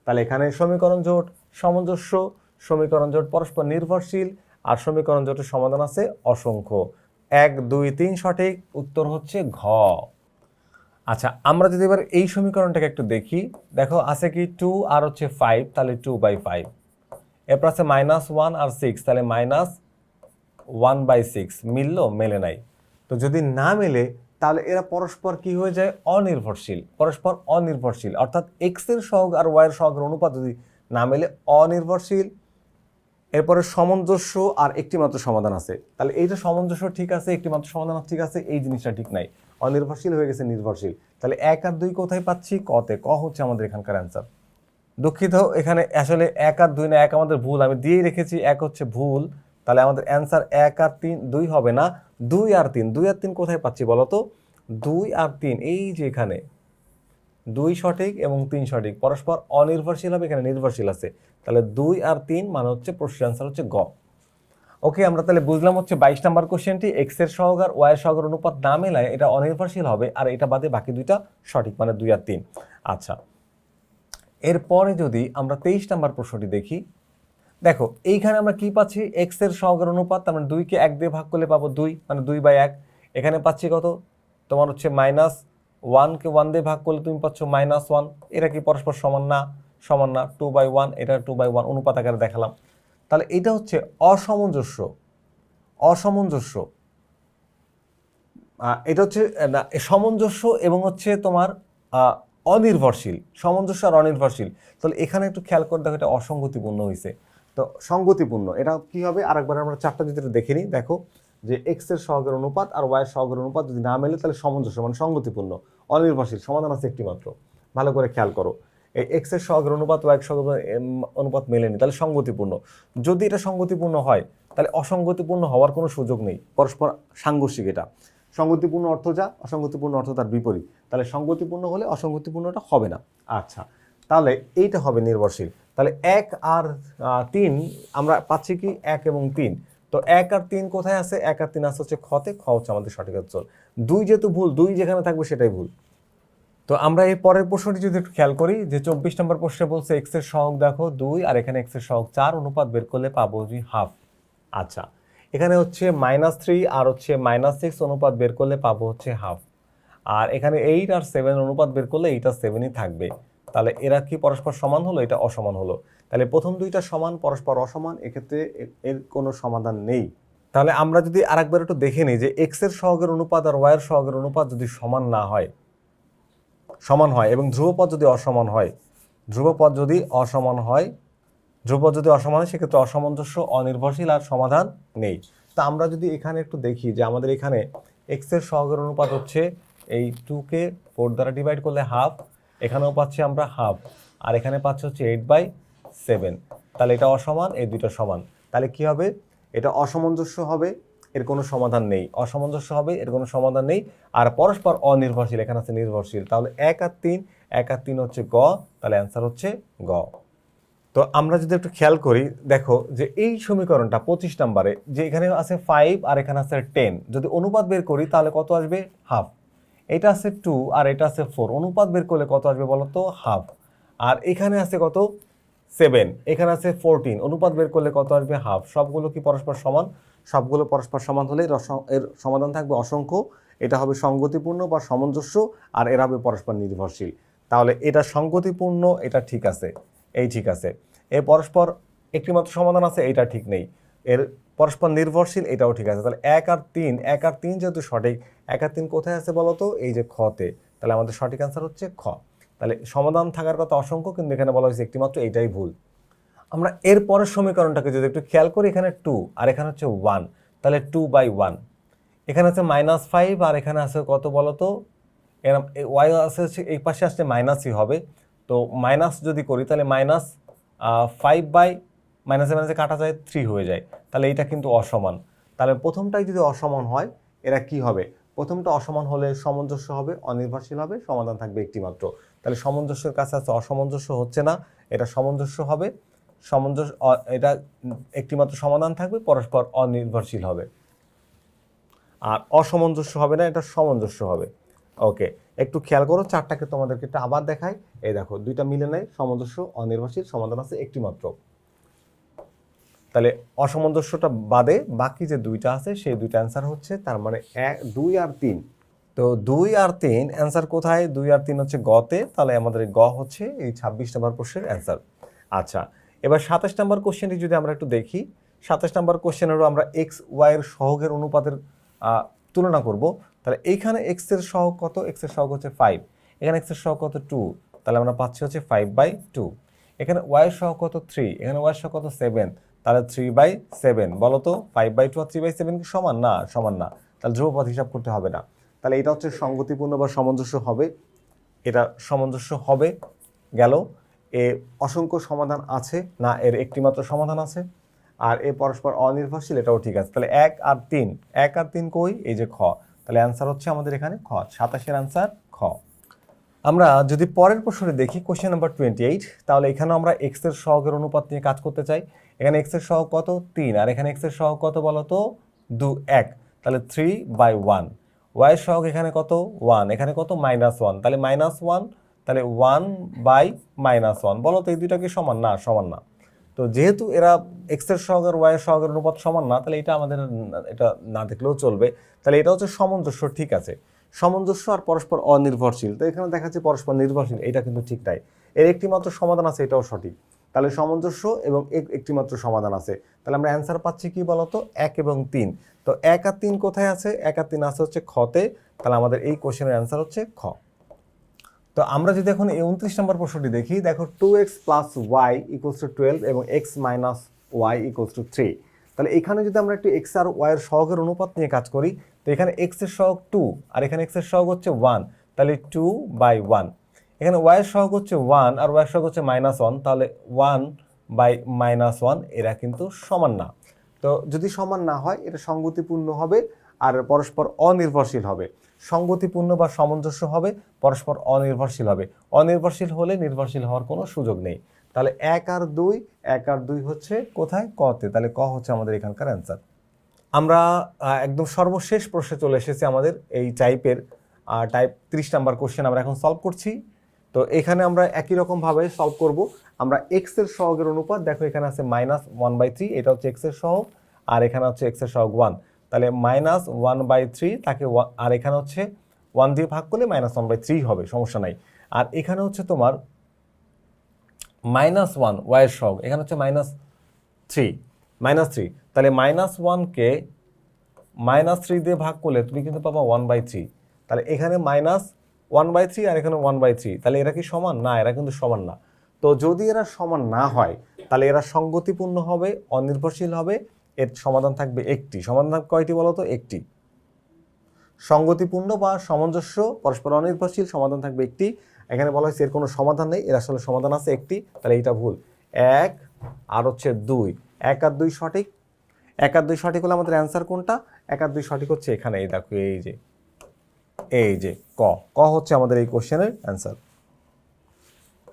তাহলে এখানে সমীকরণ জোট সামঞ্জস্য, সমীকরণ জোট পরস্পর নির্ভরশীল, আর সমীকরণ জোটের সমাধান আছে অসংখ্য। 1 2 3 সঠিক, উত্তর হচ্ছে ঘ। আচ্ছা, আমরা যদি এবার এই সমীকরণটাকে একটু দেখি, দেখো আছে কি 2 আর হচ্ছে 5, তাহলে 2/5। এরপর আছে -1 আর 6, তাহলে -1/6। মিললো? মেলে নাই। তো যদি না মেলে তাহলে এরা পরস্পর কি হয়ে যায়? অনির্ভরশীল। অর্থাৎ এক্স এর সহগ আর ওয়াই এর সহগের অনুপাত যদি না মেলে অনির্ভরশীল। এরপরে সামঞ্জস্য আর একটি মাত্র সমাধান আছে, তাহলে এইটা সামঞ্জস্য ঠিক আছে, একটি মাত্র সমাধান ঠিক আছে, এই জিনিসটা ঠিক নাই, অনির্ভরশীল হয়ে গেছে নির্ভরশীল। তাহলে 1 আর 2 কোথায় পাচ্ছি? কতে। ক হচ্ছে আমাদের এখানকার অ্যান্সার। দুঃখিত, এখানে আসলে 1 আর 2 না, 1 আমাদের ভুল, আমি দিয়েই রেখেছি 1 হচ্ছে ভুল। তাহলে আমাদের অ্যান্সার 1 আর 3, 2 হবে না, 2 আর 3 কোথায় পাচ্ছি বলো তো? 2 আর 3 এই যে এখানে 2 সঠিক এবং 3 সঠিক, পরস্পর অনির্ভরশীল হবে, এখানে নির্ভরশীল আছে। তাহলে 2 আর 3 মানে হচ্ছে প্রশ্নের অ্যান্সার হচ্ছে গ। ওকে, আমরা তাহলে বুঝলাম হচ্ছে 22 নাম্বার কোশ্চেনটি এক্স এর সহগ আর ওয়াই এর সহগের অনুপাত না মেলায় এটা অনির্ভরশীল হবে, আর এটা বাদে বাকি দুইটা সঠিক, মানে 2 আর 3। আচ্ছা, এরপরে যদি আমরা 23 নাম্বার প্রশ্নটি দেখি, দেখো এইখানে আমরা কি পাচ্ছি? এক্স এর সহগের অনুপাত, তার মানে 2 কে 1 দিয়ে ভাগ করলে পাবো 2, মানে 2/1। এখানে পাচ্ছি কত? তোমার হচ্ছে -1 কে 1 দিয়ে ভাগ করলে তুমি পাচ্ছ -1। এরা কি পরস্পর সমান না? সমান না। 2/1, এটা 2/1 অনুপাত আকারে দেখালাম। তাহলে এটা হচ্ছে অসামঞ্জস্য। এটা হচ্ছে না সামঞ্জস্য এবং হচ্ছে তোমার অনির্ভরশীল, সামঞ্জস্য আর অনির্ভরশীল, তাহলে এখানে একটু খেয়াল করে দেখো এটা অসঙ্গতিপূর্ণ হয়েছে। তো সঙ্গতিপূর্ণ এটা কি হবে, আরেকবার আমরা চারটা যদি দেখে নিই, দেখো যে এক্স এর সহগের অনুপাত আর ওয়াই এর সহগের অনুপাত যদি না মেলে তাহলে সামঞ্জস্য মানে সঙ্গতিপূর্ণ। অনির্ভরশীল সমাধান আছে একটি মাত্র, ভালো করে খেয়াল করো, এই এক্স এর সহগের অনুপাত ওয়াই এর সহগের অনুপাত মেলেনি, তাহলে সঙ্গতিপূর্ণ। যদি এটা সঙ্গতিপূর্ণ হয় তাহলে অসঙ্গতিপূর্ণ হওয়ার কোনো সুযোগ নেই, পরস্পর সাংঘর্ষিক। এটা সঙ্গতিপূর্ণ অর্থ যা, অসঙ্গতিপূর্ণ অর্থ তার বিপরীত, তাহলে সঙ্গতিপূর্ণ হলে অসঙ্গতিপূর্ণটা হবে না। আচ্ছা, তাহলে এইটা হবে নির্ভরশীল। তাহলে 1 আর 3 আমরা পাচ্ছি কি 1 এবং 3। তো 1 আর 3 কোথায় আছে, 1 আর 3 আছে হচ্ছে খতে, খ হচ্ছে আমাদের সঠিক উত্তর। 2 যেহেতু ভুল, 2 যেখানে থাকবে সেটাই ভুল। তো আমরা এই পরের প্রশ্নটি যদি একটু খেয়াল করি, যে 24 নম্বর প্রশ্নে বলছে এক্স এর সহগ দেখো 2 আর এখানে এক্স এর সহগ 4, অনুপাত বের করলে পাবো যে হাফ। আচ্ছা, এখানে হচ্ছে -3 আর হচ্ছে -6 অনুপাত বের করলে পাবো হচ্ছে হাফ। আর এখানে 8 আর 7 অনুপাত বের করলে এইটা 7ই থাকবে। তাহলে এরা কি পরস্পর সমান হলো, এটা অসমান হলো। তাহলে প্রথম দুইটা সমান, পরস্পর অসমান, এক্ষেত্রে এর কোনো সমাধান নেই। তাহলে আমরা যদি আরেকবার একটু দেখে নিই যে এক্স এর সহগের অনুপাত আর ওয়াই এর সহগের অনুপাত যদি সমান না হয়, সমান হয় এবং ধ্রুবপদ যদি অসমান হয়, ধ্রুবপদ যদি অসমান হয়, ধ্রুবপদ যদি অসমান হয় সেক্ষেত্রে অসামঞ্জস্য, অনির্ভরশীল আর সমাধান নেই। তা আমরা যদি এখানে একটু দেখি যে আমাদের এখানে এক্স এর সহগের অনুপাত হচ্ছে এই 2কে 4 দ্বারা ডিভাইড করলে হাফ, এখানেও পাচ্ছি আমরা হাফ, আর এখানে পাচ্ছি হচ্ছে 8/7। তাহলে এটা অসমান, এই দুটো সমান, তাহলে কি হবে, এটা অসামঞ্জস্য হবে, এর কোনো সমাধান নেই, অসামঞ্জস্য হবে, এর কোনো সমাধান নেই। আর পরস্পর অনির্ভরশীল, এখানে আছে নির্ভরশীল। তাহলে 1 আর 3, 1 আর 3 হচ্ছে গ, তাহলে অ্যান্সার হচ্ছে গ। তো আমরা যদি একটু খেয়াল করি, দেখো যে এই সমীকরণটা 25 নম্বরে যে এখানে আছে 5 আর এখানে আছে 10, যদি অনুপাত বের করি তাহলে কত আসবে, হাফ। এটা আছে 2 আর এটা আছে 4, অনুপাত বের করলে কত আসবে বলো তো, হাফ। আর এখানে আছে কত, 7, এখানে আছে 14, অনুপাত বের করলে কত আসবে, হাফ। সবগুলো কি পরস্পর সমান, সবগুলো পরস্পর সমান হলে এর সমাধান থাকবে অসংখ্য, এটা হবে সঙ্গতিপূর্ণ বা সামঞ্জস্য, আর এরা হবে পরস্পর নির্ভরশীল। তাহলে এটা সঙ্গতিপূর্ণ, এটা ঠিক আছে, এই ঠিক আছে। এর পরস্পর একটিমাত্র সমাধান আছে, এটা ঠিক নেই। এর পরস্পর নির্ভরশীল, এটাও ঠিক আছে। তাহলে 1 আর 3 যেহেতু সঠিক, 1 আর 3 কোথায় আছে বলো তো, এই যে খতে, তাহলে আমাদের সঠিক অ্যান্সার হচ্ছে খ। তাহলে সমাধান থাকার কথা অসংখ্য, কিন্তু এখানে বলা হয়েছে একটিমাত্র, এইটাই ভুল। আমরা এর পরের সমীকরণটাকে যদি একটু খেয়াল করি, এখানে 2 আর এখানে হচ্ছে 1, তাহলে 2/1, এখানে আছে -5 আর এখানে আছে কত বলো তো, ওয়াই আছে হচ্ছে এই পাশে আসলে মাইনাসই হবে। তো মাইনাস যদি করি তাহলে -5/- কাটা যায় 3 হয়ে যায়, তাহলে এটা কিন্তু অসমান। তাহলে প্রথমটাই যদি অসমান হয়, এরা কি হবে, প্রথমটা অসমান হলে সামঞ্জস্য হবে, অনির্ভরশীল হবে, সমাধান থাকবে একটি মাত্র। তাহলে সামঞ্জস্যের কাছে আছে, অসামঞ্জস্য হচ্ছে না, এটা সামঞ্জস্য হবে, সামঞ্জস্য, এটা একটিমাত্র সমাধান থাকবে, পরস্পর অনির্ভরশীল হবে। আর অসামঞ্জস্য হবে না, এটা সামঞ্জস্য হবে। ওকে, একটু খেয়াল করো, চারটাকে তোমাদেরকে একটা আবার দেখাই। এই দেখো, দুইটা মিলে নেয়, সামঞ্জস্য, অনির্ভরশীল, সমাধান আছে একটি মাত্র। তাহলে অসামঞ্জস্যটা বাদে বাকি যে দুইটা আছে সেই দুইটা অ্যান্সার হচ্ছে, তার মানে 2 আর 3। তো 2 আর 3 অ্যান্সার কোথায়, 2 আর 3 হচ্ছে গতে, তাহলে আমাদের গ হচ্ছে এই 26 নম্বর প্রশ্নের অ্যান্সার। আচ্ছা, এবার 27 নম্বর কোশ্চেনটি যদি আমরা একটু দেখি, 27 নম্বর কোশ্চেনেরও আমরা এক্স ওয়াই এর সহগের অনুপাতের তুলনা করব। তাহলে এইখানে এক্স এর সহগ কত, এক্স এর সহগ হচ্ছে 5, এখানে এক্স এর সহগ কত 2, তাহলে আমরা পাচ্ছি হচ্ছে 5/2। এখানে ওয়াই এর সহগ কত 3, এখানে ওয়াই এর সহগ কত 7, তাহলে 3/7। বলো তো 5/2 আর 3/7 কি সমান না, সমান না, তাহলে ধ্রুবপদ হিসাব করতে হবে না। তাহলে এটা হচ্ছে সঙ্গতিপূর্ণ বা সামঞ্জস্য হবে, এটা সামঞ্জস্য হবে গেল। এ অসংখ্য সমাধান আছে না, এর একটিমাত্র সমাধান আছে, আর এ পরস্পর অনির্ভরশীল, এটাও ঠিক আছে। তাহলে 1 আর 3 কই, এই যে খ, তাহলে অ্যান্সার হচ্ছে আমাদের এখানে খ, 27-এর অ্যান্সার খ। আমরা যদি পরের প্রশ্নে দেখি, কোশ্চেন নাম্বার 28, তাহলে এখানে আমরা এক্স এর সহগের অনুপাত নিয়ে কাজ করতে চাই। এখানে এক্স এর সহগ কত 3, আর এখানে এক্স এর সহগ কত বলো তো 1, তাহলে 3/1। ওয়াই এর সহগ এখানে কত 1, এখানে কত -1, তাহলে -1, তাহলে 1/-1। বলো তো এই দুইটা কি সমান না, সমান না। তো যেহেতু এরা এক্স এর সহগ আর ওয়াই এর সহগের অনুপাত সমান না, তাহলে এটা আমাদের এটা না দেখলেও চলবে। তাহলে এটা হচ্ছে সামঞ্জস্য, ঠিক আছে, সামঞ্জস্য আর পরস্পর অনির্ভরশীল। তো এখানে দেখা যাচ্ছে পরস্পর নির্ভরশীল, এটা কিন্তু ঠিক নাই। এর একটি মাত্র সমাধান আছে, এটাও সঠিক। তাহলে সামঞ্জস্য এবং একটি মাত্র সমাধান আছে, তাহলে আমরা অ্যান্সার পাচ্ছি কি বলতো, 1 এবং 3। তো 1 আর 3 কোথায় আছে, 1 আর 3 আছে হচ্ছে খতে, তাহলে আমাদের এই কোশ্চেনের অ্যান্সার হচ্ছে খ। তো আমরা যদি এখন এই 29 নম্বর প্রশ্নটি দেখি, দেখো 2x plus Y equals two 12 এবং x minus y equals to 3। তাহলে এখানে যদি আমরা একটু x আর y এর সহগের অনুপাত নিয়ে কাজ করি, তো এখানে x এর সহগ 2 আর এখানে x এর সহগ হচ্ছে 1, তাহলে 2/1। এখানে y এর সহগ হচ্ছে 1 আর y এর সহগ হচ্ছে -1, তাহলে 1/-1 এরা কিন্তু সমান না। তো যদি সমান না হয় এটা সঙ্গতিপূর্ণ হবে আর পরস্পর অনির্ভরশীল হবে। সঙ্গতিপূর্ণ বা সামঞ্জস্য হবে, পরস্পর অনির্ভরশীল হবে। অনির্ভরশীল হলে নির্ভরশীল হওয়ার কোনো সুযোগ নেই। তাহলে 1 আর 2 হচ্ছে কোথায়? কতে। তাহলে ক হচ্ছে আমাদের এখানকার অ্যান্সার। আমরা একদম সর্বশেষ প্রশ্নে চলে এসেছি আমাদের এই টাইপের টাইপ 30 নাম্বার কোশ্চেন আমরা এখন সলভ করছি। তো এখানে আমরা একই রকমভাবে সলভ করব। আমরা x এর সহগের অনুপাত, দেখো এখানে আছে -1/3, এটা হচ্ছে x এর সহগ আর এখানে হচ্ছে x এর সহগ 1, তাহলে -1/3 তাকে আর এখানে হচ্ছে 1 দিয়ে ভাগ করলে -1/3 হবে, সমস্যা নাই। আর এখানে হচ্ছে তোমার -1 y এর সহগ, এখানে হচ্ছে -3, তাহলে -1কে -3 দিয়ে ভাগ করলে তুমি কিন্তু পাবা 1/3। তাহলে এখানে -1/3 আর এখানে 1/3, তাহলে এরা কি সমান? না, এরা কিন্তু সমান না। তো যদি এরা সমান না হয় তাহলে এরা সঙ্গতিপূর্ণ হবে, অনির্ভরশীল হবে, এর সমাধান থাকবে একটি। সমাধান থাকবে কয়টি বলো তো? একটি। সঙ্গতিপূর্ণ বা সামঞ্জস্য, পরস্পর অনির্ভরশীল, সমাধান থাকবে একটি। এখানে বলা হয়েছে এর কোনো সমাধান নেই, এর আসলে সমাধান আছে একটি, তাহলে এইটা ভুল। 1 আর হচ্ছে 2, 1 আর 2 সঠিক। 1 আর 2 সঠিক হলে আমাদের অ্যান্সার কোনটা? 1 আর 2 সঠিক হচ্ছে এখানে, এই দেখো এই যে ক হচ্ছে আমাদের এই কোশ্চেনের অ্যান্সার।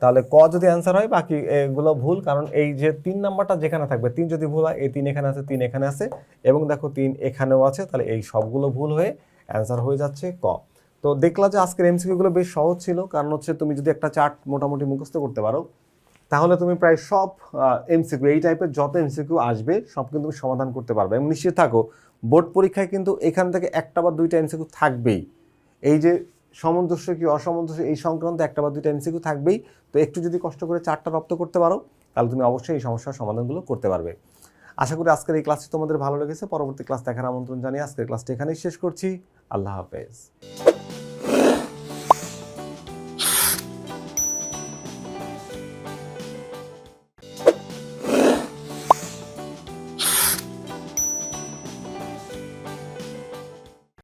তাহলে ক যদি অ্যান্সার হয়, বাকি এগুলো ভুল, কারণ এই যে 3 নাম্বারটা যেখানে থাকবে, 3 যদি ভুল হয়, এই 3 এখানে আছে, 3 এখানে আছে এবং দেখো 3 এখানেও আছে, তাহলে এই সবগুলো ভুল হয়ে অ্যান্সার হয়ে যাচ্ছে ক। তো দেখলা যে আজকের এমসিকিউগুলো বেশ সহজ ছিল, কারণ হচ্ছে তুমি যদি একটা চার্ট মোটামুটি মুখস্থ করতে পারো তাহলে তুমি প্রায় সব এমসিকিউ, এই টাইপের যত এমসিকিউ আসবে সব কিন্তু তুমি সমাধান করতে পারবে। এবং নিশ্চিত থাকো বোর্ড পরীক্ষায় কিন্তু এখান থেকে একটা বা দুইটা এমসিকিউ থাকবেই। এই যে সামঞ্জস্য কি অসামঞ্জস্য এই সংক্রান্ত একটা বা দুইটা এমসিকিউ থাকবেই। তো একটু যদি কষ্ট করে চারটা রপ্ত করতে পারো তাহলে তুমি অবশ্যই এই সমস্যার সমাধানগুলো করতে পারবে। আশা করি আজকের এই ক্লাসটি তোমাদের ভালো লেগেছে। পরবর্তী ক্লাস দেখার আমন্ত্রণ জানিয়ে আজকের ক্লাসটি এখানেই শেষ করছি। আল্লাহ হাফেজ।